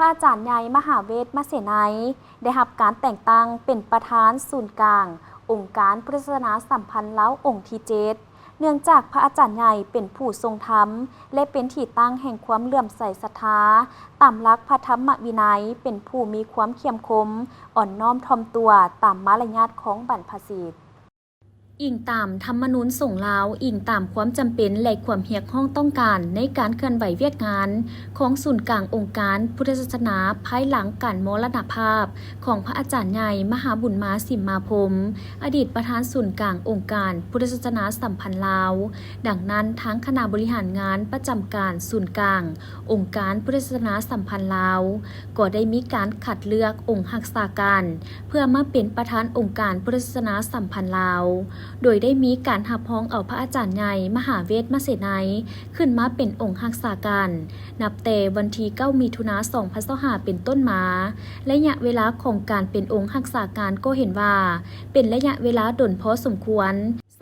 ระอาจารย์ใหญ่มหาเวทมเสนัยได้รับการแต่งตั้งเป็นประธานศูนย์กลางองค์การพุทธศาสนาสัมพันธ์ลาวองค์ที่7เนื่องจากพระอาจารย์ใหญ่เป็นผู้ทรงธรรมและเป็นที่ตั้งแห่งความเลื่อมใสศรัทธาตามหลักพระธรรมวินัยเป็นผู้มีความเข้มขมอ่อนน้อมถ่อมตัวตามมารยาทของบรรพชิตอิงตามธรรมนูญสงฆ์ลาวอิงตามความจำเป็นและความเรียกร้องต้องการในการเคลื่อนไหวเวียกงานของศูนย์กลางองค์การพุทธศาสนาภายหลังการมรณภาพของพระอาจารย์ใหญ่มหาบุญมาสิมมาพรหมอดีตประธานศูนย์กลางองค์การพุทธศาสนาสัมพันธ์ลาวดังนั้นทั้งคณะบริหารงานประจำการศูนย์กลางองค์การพุทธศาสนาสัมพันธ์ลาวก็ได้มีการคัดเลือกองค์รักษาการเพื่อมาเป็นประธานองค์การพุทธศาสนาสัมพันธ์ลาวโดยได้มีการรับรองเอาพระอาจารย์ใหญ่มหาเวทมเสนัยขึ้นมาเป็นองค์รักษาการนับแต่วันที่9 มิถุนายน 2025เป็นต้นมาระยะเวลาของการเป็นองค์รักษาการก็เห็นว่าเป็นระยะเวลาดนพอสมควร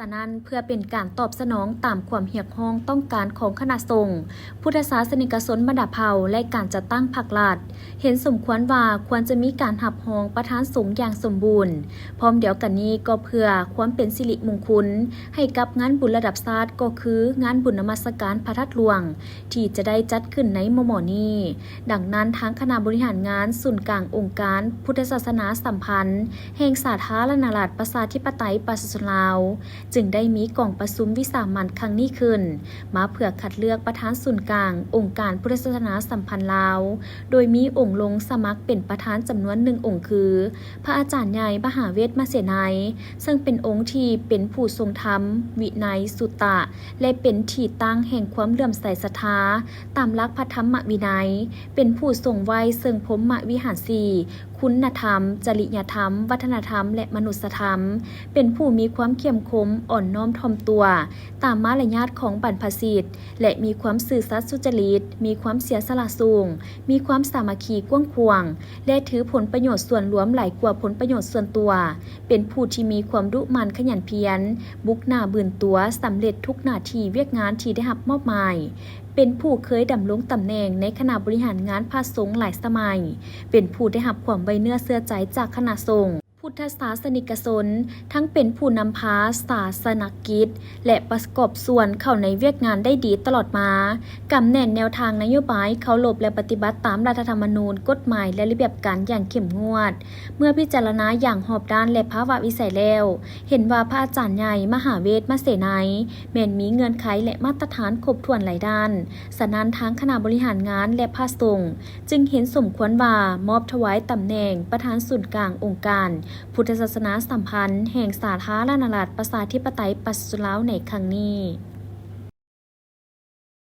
ฉะนั้นเพื่อเป็นการตอบสนองตามความเรียกร้องต้องการของคณะสงฆ์พุทธศาสนิกชนบรรดาเผ่าและการจัดตั้งพรรครัฐเห็นสมควรว่าควรจะมีการรับรองประธานสงฆ์อย่างสมบูรณ์พร้อมเดียวกันนี้ก็เพื่อความเป็นสิริมงคลให้กับงานบุญระดับชาติก็คืองานบุญนมัสการพระธาตุหลวงที่จะได้จัดขึ้นในมม.นี้ดังนั้นทางคณะบริหารงานศูนย์กลางองค์การพุทธศาสนาสัมพันธ์แห่งสาธารณรัฐประชาธิปไตยประชาชนลาวจึงได้มีกองประชุมวิสามัญครั้งนี้ขึ้นมาเพื่อคัดเลือกประธานศูนย์กลางองค์การพุทธศาสนาสัมพันธ์ลาวโดยมีองค์ลงสมัครเป็นประธานจำนวน1 องค์คือพระอาจารย์ใหญ่มหาเวทมเสนัยซึ่งเป็นองค์ที่เป็นผู้ทรงธรรมวินัยสุตะและเป็นที่ตั้งแห่งความเลื่อมใสศรัทธาตามหลักพระธรรมวินัยเป็นผู้ทรงไว้ซึ่งพรหมวิหารสี่คุณธรรมจริยธรรมวัฒนธรรมและมนุษยธรรมเป็นผู้มีความเข้มขมอ่อนน้อมถ่อมตัวตามมารยาทของบรรพชิตและมีความซื่อสัตย์สุจริตมีความเสียสละสูงมีความสามัคคีกว้างขวางและถือผลประโยชน์ส่วนรวมหลายกว่าผลประโยชน์ส่วนตัวเป็นผู้ที่มีความดุมันขยันเพียรบุกหน้าบืนตัวสำเร็จทุกหน้าที่เวียกงานที่ได้รับมอบหมายเป็นผู้เคยดำรงตำแหน่งในคณะบริหารงานพระสงฆ์หลายสมัยเป็นผู้ได้รับความไว้เนื้อเชื่อใจจากคณะสงฆ์พุทธศาสนิกชนทั้งเป็นผู้นำพาศาสนกิจและประกอบส่วนเข้าในเวียกงานได้ดีตลอดมากำแน่นแนวทางนโยบายเคารพและปฏิบัติตามรัฐธรรมนูญกฎหมายและระเบียบการอย่างเข้มงวดเมื่อพิจารณาอย่างรอบด้านและภาวะวิสัยแล้วเห็นว่าพระอาจารย์ใหญ่มหาเวทมเสนัยแม้นมีเงื่อนไขและมาตรฐานครบถ้วนหลายด้านฉะนั้นทางคณะบริหารงานและพระสงฆ์จึงเห็นสมควรว่ามอบถวายตำแหน่งประธานศูนย์กลางองค์การพุทธศาสนาสัมพันธ์แห่งสาธารณรัฐประชาธิปไตยประชาชนลาวในครั้งนี้